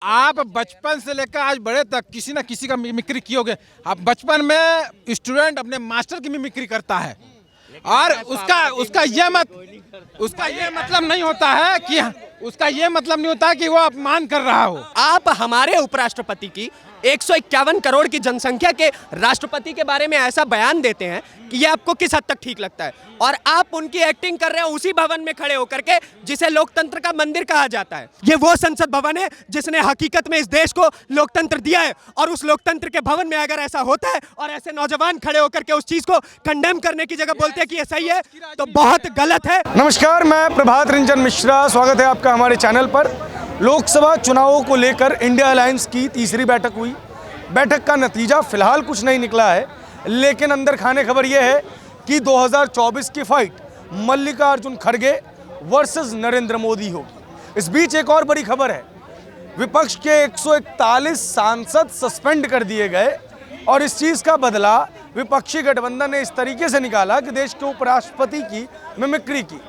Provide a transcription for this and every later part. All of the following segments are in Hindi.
आप बचपन से लेकर आज बड़े तक किसी ना किसी का मिमिक्री कियोगे। आप बचपन में स्टूडेंट अपने मास्टर की मिमिक्री करता है और उसका ये मतलब नहीं होता है कि वो अपमान कर रहा हो। आप हमारे उपराष्ट्रपति की 151 करोड़ की जनसंख्या के राष्ट्रपति के बारे में ऐसा बयान देते हैं कि ये आपको किस हद तक ठीक लगता है, और आप उनकी एक्टिंग कर रहे हैं उसी भवन में खड़े होकर के जिसे लोकतंत्र का मंदिर कहा जाता है। ये वो संसद भवन है जिसने हकीकत में इस देश को लोकतंत्र दिया है, और उस लोकतंत्र के भवन में अगर ऐसा होता है और ऐसे नौजवान खड़े होकर के उस चीज को कंडेम करने की जगह बोलते हैं कि ये सही है, तो बहुत गलत है। नमस्कार, मैं प्रभात रंजन मिश्रा, स्वागत है आपका हमारे चैनल पर। लोकसभा चुनावों को लेकर इंडिया अलायंस की तीसरी बैठक हुई। बैठक का नतीजा फिलहाल कुछ नहीं निकला है, लेकिन अंदर खाने खबर यह है कि 2024 की फाइट मल्लिकार्जुन खड़गे वर्सेस नरेंद्र मोदी होगी। इस बीच एक और बड़ी खबर है, विपक्ष के 141 सांसद सस्पेंड कर दिए गए, और इस चीज़ का बदला विपक्षी गठबंधन ने इस तरीके से निकाला कि देश के उपराष्ट्रपति की मिमिक्री की।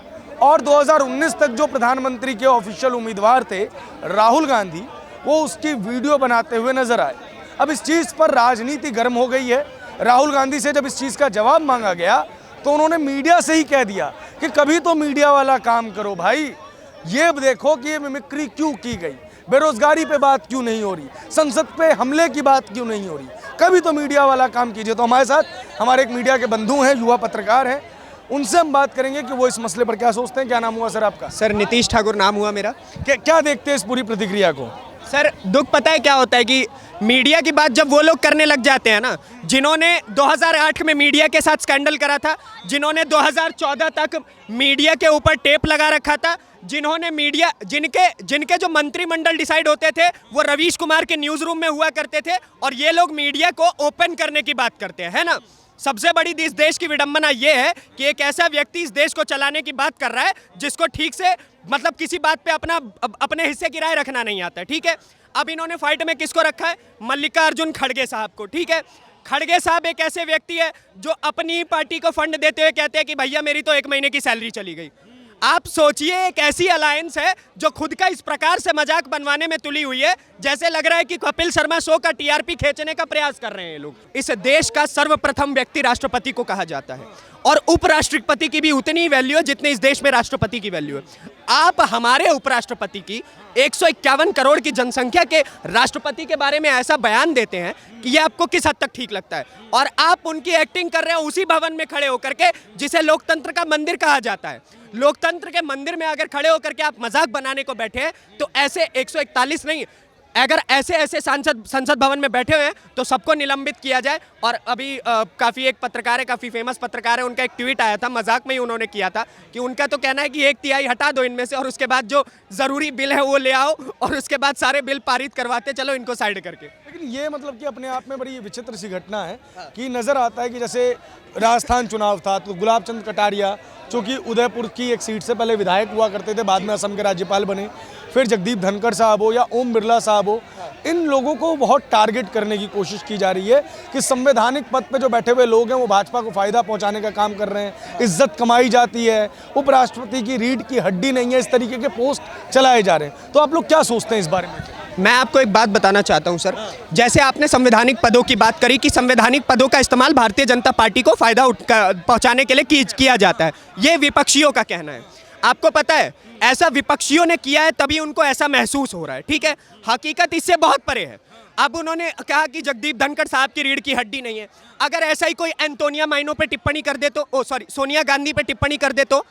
और 2019 तक जो प्रधानमंत्री के ऑफिशियल उम्मीदवार थे राहुल गांधी, वो उसकी वीडियो बनाते हुए नजर आए। अब इस चीज़ पर राजनीति गर्म हो गई है। राहुल गांधी से जब इस चीज़ का जवाब मांगा गया तो उन्होंने मीडिया से ही कह दिया कि कभी तो मीडिया वाला काम करो भाई, ये देखो कि ये मिमिक्री क्यों की गई, बेरोजगारी पे बात क्यों नहीं हो रही, संसद पे हमले की बात क्यों नहीं हो रही, कभी तो मीडिया वाला काम कीजिए। तो हमारे साथ हमारे एक मीडिया के बंधु हैं, युवा पत्रकार हैं, उनसे हम बात करेंगे कि वो इस मसले पर क्या सोचते हैं। क्या नाम हुआ सर आपका? सर नीतीश ठाकुर नाम हुआ मेरा। क्या देखते हैं इस पूरी प्रतिक्रिया को? सर दुख पता है क्या होता है कि मीडिया की बात जब वो लोग करने लग जाते हैं ना, जिन्होंने 2008 में मीडिया के साथ स्कैंडल करा था, जिन्होंने 2014 तक मीडिया के ऊपर टेप लगा रखा था, जिन्होंने मीडिया जिनके जो मंत्रिमंडल डिसाइड होते थे वो रवीश कुमार के न्यूज़ रूम में हुआ करते थे, और ये लोग मीडिया को ओपन करने की बात करते हैं, है ना। सबसे बड़ी इस देश की विडंबना ये है कि एक ऐसा व्यक्ति इस देश को चलाने की बात कर रहा है जिसको ठीक से मतलब किसी बात पे अपने हिस्से की राय रखना नहीं आता, ठीक है। अब इन्होंने फाइट में किसको रखा है? मल्लिकार्जुन खड़गे साहब को, ठीक है। खड़गे साहब एक ऐसे व्यक्ति है जो अपनी पार्टी को फंड देते हुए कहते हैं कि भैया मेरी तो 1 महीने की सैलरी चली गई। आप सोचिए, एक ऐसी अलायंस है जो खुद का इस प्रकार से मजाक बनवाने में तुली हुई है, जैसे लग रहा है कि कपिल शर्मा शो का टीआरपी खींचने का प्रयास कर रहे हैं लोग। इस देश का सर्वप्रथम व्यक्ति राष्ट्रपति को कहा जाता है, और उपराष्ट्रपति की भी उतनी ही वैल्यू है जितनी इस देश में राष्ट्रपति की वैल्यू है। आप हमारे उपराष्ट्रपति की 151 करोड़ की जनसंख्या के राष्ट्रपति के बारे में ऐसा बयान देते हैं कि ये आपको किस हद तक ठीक लगता है, और आप उनकी एक्टिंग कर रहे हैं उसी भवन में खड़े होकर के जिसे लोकतंत्र का मंदिर कहा जाता है। लोकतंत्र के मंदिर में अगर खड़े होकर के आप मजाक बनाने को बैठे हैं तो ऐसे 141 नहीं, अगर ऐसे सांसद संसद भवन में बैठे हुए हैं तो सबको निलंबित किया जाए। और अभी काफ़ी एक पत्रकार है, काफ़ी फेमस पत्रकार है, उनका एक ट्वीट आया था, मजाक में ही उन्होंने किया था कि उनका तो कहना है कि 1/3 हटा दो इनमें से, और उसके बाद जो ज़रूरी बिल है वो ले आओ, और उसके बाद सारे बिल पारित करवाते चलो इनको साइड करके। लेकिन ये मतलब कि अपने आप में बड़ी विचित्र सी घटना है कि नज़र आता है कि जैसे राजस्थान चुनाव था तो गुलाब चंद कटारिया, जो कि उदयपुर की एक सीट से पहले विधायक हुआ करते थे, बाद में असम के राज्यपाल बने, फिर जगदीप धनखड़ साहब हो या ओम बिरला साहब हो, इन लोगों को बहुत टारगेट करने की कोशिश की जा रही है कि संवैधानिक पद पे जो बैठे हुए लोग हैं वो भाजपा को फायदा पहुंचाने का काम कर रहे हैं, इज्जत कमाई जाती है, उपराष्ट्रपति की रीढ़ की हड्डी नहीं है, इस तरीके के पोस्ट चलाए जा रहे हैं। तो आप लोग क्या सोचते हैं इस बारे में? मैं आपको एक बात बताना चाहता हूं सर, जैसे आपने संवैधानिक पदों की बात करी कि संवैधानिक पदों का इस्तेमाल भारतीय जनता पार्टी को फायदा पहुंचाने के लिए किया जाता है, ये विपक्षियों का कहना है। आपको पता है ऐसा विपक्षियों ने किया है तभी उनको ऐसा महसूस हो रहा है, ठीक है। हकीकत इससे बहुत परे है। अब उन्होंने कहा कि जगदीप धनखड़ साहब की रीढ़ की हड्डी नहीं है। अगर ऐसा ही कोई एंटोनिया माइनो पे टिप्पणी कर दे तो सोनिया गांधी पे टिप्पणी कर दे तो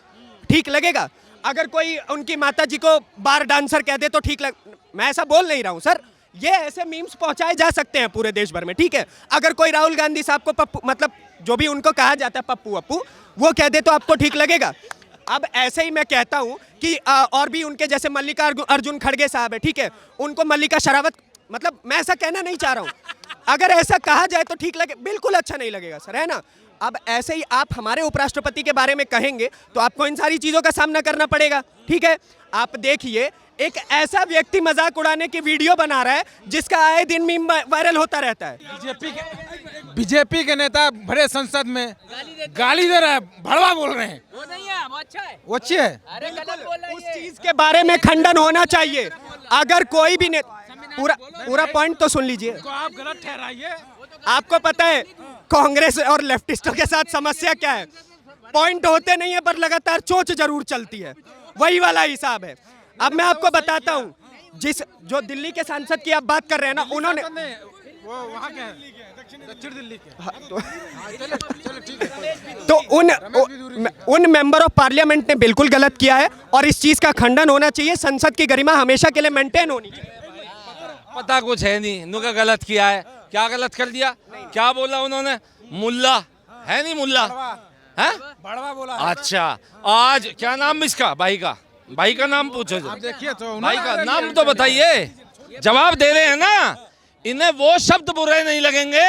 ठीक लगेगा। अगर कोई उनकी माता जी को बार डांसर कह दे तो ठीक मैं ऐसा बोल नहीं रहा हूं सर, ये ऐसे मीम्स पहुंचाए जा सकते हैं पूरे देश भर में, ठीक है। अगर कोई राहुल गांधी साहब को पप्पू, मतलब जो भी उनको कहा जाता है पप्पू वप्पू, वो कह दे तो आपको ठीक लगेगा। अब ऐसे ही मैं कहता हूं कि और भी उनके जैसे मल्लिकार्जुन खड़गे साहब है, ठीक है, उनको मल्लिका शरावत, मतलब मैं ऐसा कहना नहीं चाह रहा हूं, अगर ऐसा कहा जाए तो ठीक लगे, बिल्कुल अच्छा नहीं लगेगा सर, है ना। अब ऐसे ही आप हमारे उपराष्ट्रपति के बारे में कहेंगे तो आपको इन सारी चीज़ों का सामना करना पड़ेगा, ठीक है। आप देखिए, एक ऐसा व्यक्ति मजाक उड़ाने की वीडियो बना रहा है जिसका आए दिन मीम वायरल होता रहता है। बीजेपी के नेता भरे संसद में गाली दे रहे हैं, भड़वा बोल रहे हैं। वो नहीं है, वो अच्छा है, वो अच्छी है। अरे गलत बोल रहे हैं। उस चीज के बारे में खंडन होना चाहिए। अगर कोई भी पूरा पूरा पॉइंट तो सुन लीजिए। को आप गलत ठहराइए। आपको पता है कांग्रेस और लेफ्टिस्टों के साथ समस्या क्या है? पॉइंट होते नहीं है पर लगातार चोंच जरूर चलती है, वही वाला हिसाब है। अब मैं आपको बताता हूँ, जो दिल्ली के सांसद की आप बात कर रहे हैं ना, उन्होंने वो वहाँ के हैं, दक्षिण दिल्ली के। चलो ठीक है। तो उन मेंबर ऑफ पार्लियामेंट ने बिल्कुल गलत किया है और इस चीज का खंडन होना चाहिए। संसद की गरिमा हमेशा के लिए मेंटेन होनी चाहिए। पता कुछ है नहीं, नुका गलत किया है। क्या गलत कर दिया? क्या बोला उन्होंने? मुल्ला है नहीं, मुल्ला है, बड़वा बोला। अच्छा, आज क्या नाम इसका? भाई का नाम पूछो। आप देखिए तो भाई का नाम तो बताइए, जवाब दे रहे हैं ना। इन्हें वो शब्द बुरे नहीं लगेंगे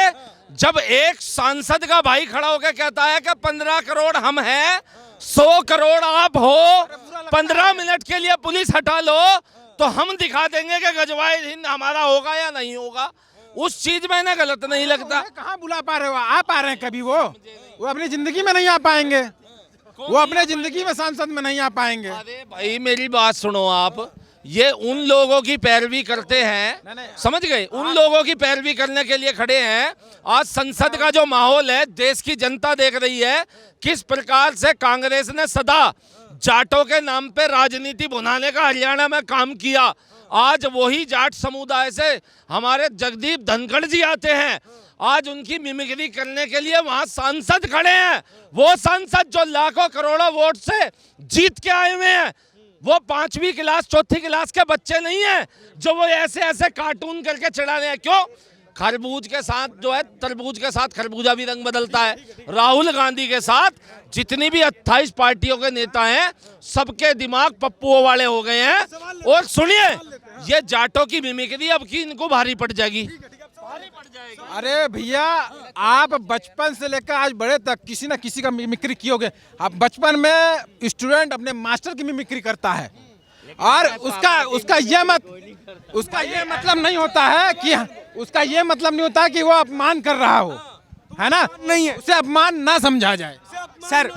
जब एक सांसद का भाई खड़ा होकर कहता है कि 15 करोड़ हम हैं, 100 करोड़ आप हो, 15 मिनट के लिए पुलिस हटा लो तो हम दिखा देंगे कि गजवाए हिंद हमारा होगा या नहीं होगा। उस चीज में ना गलत नहीं लगता। कहाँ बुला पा रहे हो? आ पा रहे हैं कभी? वो अपनी जिंदगी में नहीं आ पाएंगे, वो अपने जिंदगी में सांसद में नहीं आ पाएंगे। अरे भाई मेरी बात सुनो आप, ये उन लोगों की पैरवी करते हैं, समझ गए? उन लोगों की पैरवी करने के लिए खड़े हैं। आज संसद का जो माहौल है, देश की जनता देख रही है किस प्रकार से कांग्रेस ने सदा जाटों के नाम पे राजनीति बनाने का हरियाणा में काम किया। आज वही जाट समुदाय से हमारे जगदीप धनखड़ जी आते हैं, आज उनकी मिमिक्री करने के लिए वहां सांसद खड़े हैं। वो सांसद जो लाखों करोड़ों वोट से जीत के आए हुए हैं, वो 5वीं क्लास 4थी क्लास के बच्चे नहीं हैं जो वो ऐसे ऐसे कार्टून करके चढ़ा रहे हैं। क्यों? खरबूज के साथ जो है, तरबूज के साथ खरबूजा भी रंग बदलता है। राहुल गांधी के साथ जितनी भी 28 पार्टियों के नेता हैं, सबके दिमाग पप्पुओं वाले हो गए हैं। और सुनिए, ये जाटों की मिमिक्री अब की इनको भारी पड़ जाएगी। अरे भैया, आप बचपन से लेकर आज बड़े तक किसी न किसी का मिमिक्री कियोगे। आप बचपन में स्टूडेंट अपने मास्टर की मिमिक्री करता है और उसका ये मतलब नहीं होता है कि उसका ये मतलब नहीं होता कि वो अपमान कर रहा हो, है ना? नहीं है, उसे अपमान ना समझा जाए। सर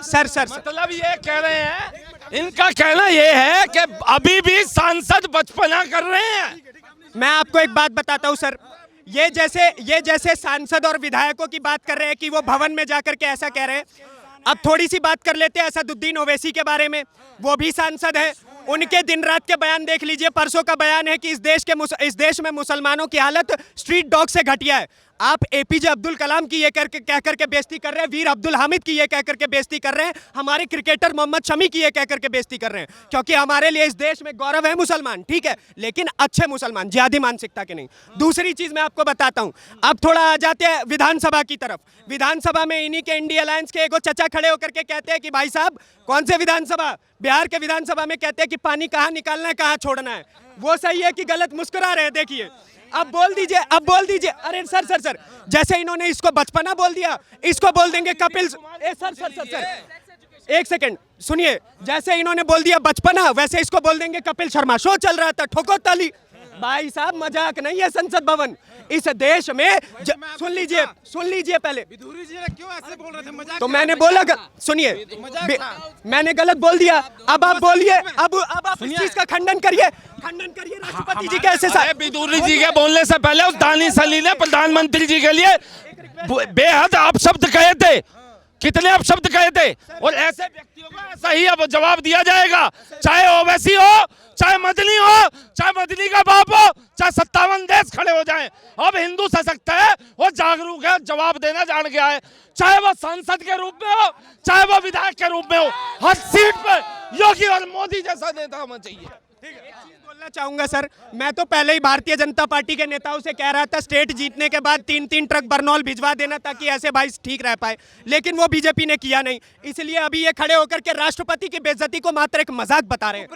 मतलब ये कह रहे हैं, इनका कहना ये है कि अभी भी सांसद बचपना कर रहे हैं। मैं आपको एक बात बताता हूँ सर, ये जैसे सांसद और विधायकों की बात कर रहे हैं कि वो भवन में जाकर के ऐसा कह रहे हैं। अब थोड़ी सी बात कर लेते हैं असदुद्दीन ओवैसी के बारे में। वो भी सांसद हैं, उनके दिन रात के बयान देख लीजिए। परसों का बयान है कि इस देश में मुसलमानों की हालत स्ट्रीट डॉग से घटिया है। आप एपीजे अब्दुल कलाम की ये कह करके बेइज्जती कर रहे हैं, वीर अब्दुल हामिद की ये कह करके बेइज्जती कर रहे हैं, हमारे क्रिकेटर मोहम्मद शमी की ये कह करके बेइज्जती कर रहे हैं, क्योंकि हमारे लिए इस देश में गौरव है मुसलमान, ठीक है, लेकिन अच्छे मुसलमान, जिहादी मानसिकता के नहीं। दूसरी चीज मैं आपको बताता हूं, अब थोड़ा आ जाते हैं विधानसभा की तरफ। विधानसभा में इन्हीं के इंडिया अलायंस के एगो चचा खड़े होकर के कहते हैं कि भाई साहब, कौन से विधानसभा? बिहार के विधानसभा में कहते हैं कि पानी कहाँ निकालना है, कहाँ छोड़ना है। वो सही है कि गलत? मुस्कुरा रहे हैं, देखिए। अब बोल दीजिए। अरे सर, जैसे इन्होंने इसको बचपना बोल दिया, इसको बोल देंगे कपिल। सर एक सेकंड सुनिए, जैसे इन्होंने बोल दिया बचपना, वैसे इसको बोल देंगे कपिल शर्मा। शो चल रहा था, ठोको ताली। भाई साहब, मजाक नहीं है संसद भवन इस देश में। सुन लीजिए पहले। विधुरी जी ने क्यों ऐसे बोल रहे थे? मजाक तो मैंने बोला, सुनिए, मैंने गलत बोल दिया। अब आप बोलिए, अब आप इस चीज का खंडन करिए राष्ट्रपति जी कैसे साथ। विधुरी जी के बोलने से पहले उस दानी सली ने प्रधानमंत्री जी के लिए बेहद अपशब्द कहे थे। कितने अपशब्द कहे थे? और ऐसे व्यक्तियों को ऐसा ही अब जवाब दिया जाएगा, चाहे ओवैसी हो, चाहे मदनी हो, चाहे मदनी का बाप हो, चाहे 57 देश खड़े हो जाएं। अब हिंदू सशक्त है, वो जागरूक है, जवाब देना जान गया है। चाहे वो सांसद के रूप में हो, चाहे वो विधायक के रूप में हो, हर सीट पर योगी और मोदी जैसा नेता होना चाहिए। बोलना चाहूंगा सर, मैं तो पहले ही भारतीय जनता पार्टी के नेताओं से कह रहा था स्टेट जीतने के बाद 3-3 ट्रक बरनौल भिजवा देना ताकि ऐसे भाई ठीक रह पाए, लेकिन वो बीजेपी ने किया नहीं। इसलिए अभी ये खड़े होकर के राष्ट्रपति की बेइज्जती को मात्र एक मजाक बता रहे हैं।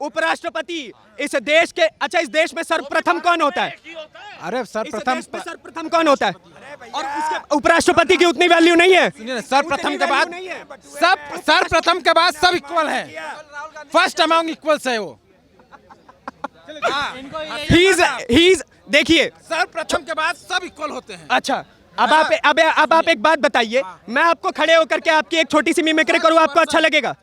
उपराष्ट्रपति इस देश के, अच्छा, इस देश में सर्वप्रथम कौन होता है? अरे सर्वप्रथम कौन होता है? और उसके उपराष्ट्रपति की उतनी वैल्यू नहीं है। सर्वप्रथम के बाद सब इक्वल है, फर्स्ट अमंग इक्वल्स है वो। देखिए, सर्वप्रथम के बाद सब इक्वल होते हैं। अच्छा, अब आप एक बात बताइए, मैं आपको खड़े होकर के आपकी एक छोटी सी मिमिक्री करूं, आपको अच्छा लगेगा?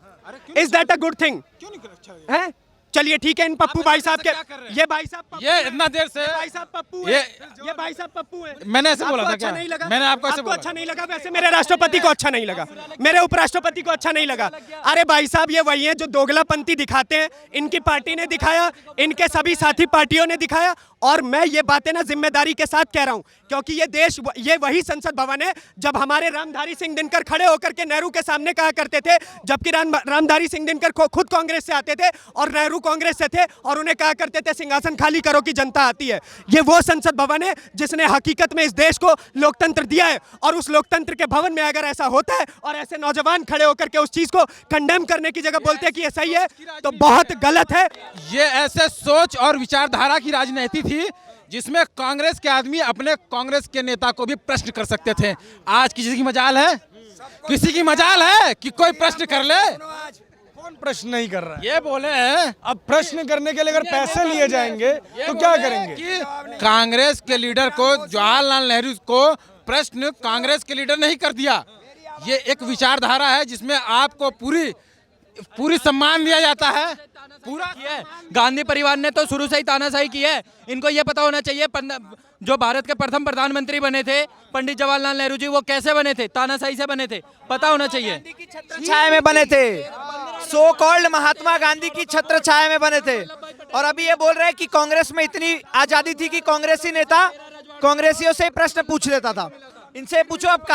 Is that a good thing? क्यों नहीं अच्छा लगेगा? है चलिए ठीक है, इन पप्पू भाई साहब के, ये भाई साहब पप्पू ये हैं। इतना देर से भाई साहब पप्पू ये हैं। ये भाई साहब पप्पू हैं। मैंने ऐसे बोला आपको था अच्छा क्या? नहीं लगा? मैंने आपको ऐसे बोला अच्छा नहीं लगा? वैसे मेरे राष्ट्रपति को अच्छा नहीं लगा, मेरे उपराष्ट्रपति को अच्छा नहीं लगा। अरे भाई साहब, ये वही है जो दोगलापंथी दिखाते हैं। इनकी पार्टी ने दिखाया, इनके सभी साथी पार्टियों ने दिखाया, और मैं ये बातें ना जिम्मेदारी के साथ कह रहा हूं, क्योंकि ये देश, ये वही संसद भवन है जब हमारे रामधारी सिंह दिनकर खड़े होकर के नेहरू के सामने कहा करते थे, जबकि रामधारी सिंह दिनकर खुद कांग्रेस से आते थे और नेहरू कांग्रेस से थे, और उन्हें कहा करते थे सिंहासन खाली करो कि जनता आती है। ये वो संसद भवन है जिसने हकीकत में इस देश को लोकतंत्र दिया है, और उस लोकतंत्र के भवन में अगर ऐसा होता है और ऐसे नौजवान खड़े होकर के उस चीज को कंडेम करने की जगह बोलते हैं कि ये सही है, तो बहुत गलत है। ये ऐसे सोच और विचारधारा की राजनीति थी जिसमें कांग्रेस के आदमी अपने कांग्रेस के नेता को भी प्रश्न कर सकते थे। आज किसी की मजाल है? किसी की मजाल है कि कोई प्रश्न कर ले? कौन प्रश्न नहीं कर रहा है? ये बोले हैं अब प्रश्न करने के लिए अगर पैसे लिए जाएंगे तो क्या करेंगे? कि कांग्रेस के लीडर को, जवाहरलाल नेहरू को प्रश्न कांग्रेस के लीडर नहीं कर दिया। ये एक विचारधारा है जिसमें आपको पूरी सम्मान दिया जाता है। पूरा गांधी परिवार ने तो शुरू से ही तानाशाही की है। इनको ये पता होना चाहिए, जो भारत के प्रथम प्रधानमंत्री बने थे पंडित जवाहरलाल नेहरू जी, वो कैसे बने थे? तानाशाही से बने थे, पता होना चाहिए। छाया में बने थे, सो कॉल्ड महात्मा गांधी की छत्र छाया में बने थे। और अभी ये बोल रहे हैं कि कांग्रेस में इतनी आजादी थी कि कांग्रेसी नेता कांग्रेसियों से प्रश्न पूछ लेता था। इनसे पूछो अब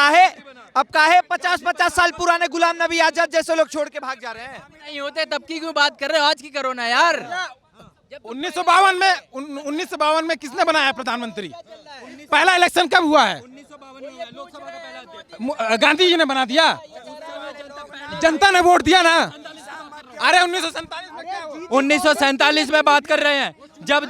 काहे 50-50 साल पुराने गुलाम नबी आजाद जैसे लोग छोड़ के भाग जा रहे हैं? नहीं होते तब की क्यों बात कर रहे हो, आज की करो ना यार। 1952 में किसने बनाया प्रधानमंत्री? पहला इलेक्शन कब हुआ है? गांधी जी ने बना दिया, जनता ने वोट दिया ना। अरे 1947 में क्या हुआ? 1947 में बात कर रहे हैं, जब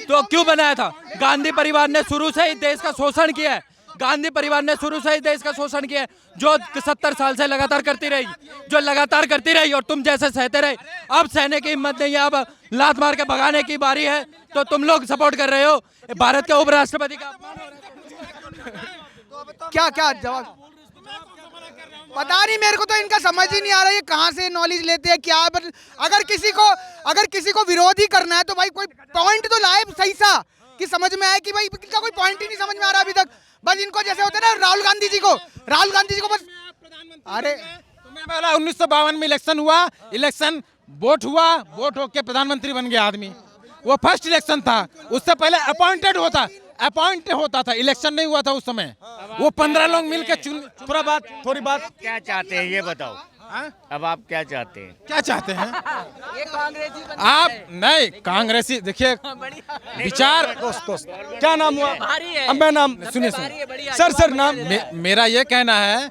तो क्यों बनाया था? गांधी परिवार ने शुरू से ही देश का शोषण किया है। गांधी परिवार ने शुरू से ही देश का शोषण किया है, जो 70 साल से लगातार करती रही, और तुम जैसे सहते रहे। अब सहने की हिम्मत नहीं है, अब लात मार के भगाने की बारी है, तो तुम लोग सपोर्ट कर रहे हो भारत के उपराष्ट्रपति का। क्या जवाब पता नहीं मेरे को, तो इनका समझ ही नहीं आ रहा है कहाँ से नॉलेज लेते हैं क्या। अगर किसी को विरोध ही करना है तो भाई कोई पॉइंट तो लाए सही सा, कि समझ में आए कि भाई इनका कोई पॉइंट ही नहीं समझ में आ रहा अभी तक। बस इनको जैसे होते ना राहुल गांधी जी को बस। अरे 1952 में इलेक्शन हुआ, इलेक्शन वोट होके प्रधानमंत्री बन गया आदमी। वो फर्स्ट इलेक्शन था, उससे पहले अपॉइंट होता था, इलेक्शन नहीं हुआ था उस समय। वो 15 लोग मिलकर थोड़ी बात क्या चाहते हैं ये बताओ। अब आप क्या चाहते हैं? क्या चाहते हैं? आप नहीं कांग्रेसी, देखिए विचार। दोस्त क्या नाम हुआ? अब मैं नाम सुनिए। सर नाम मेरा ये कहना है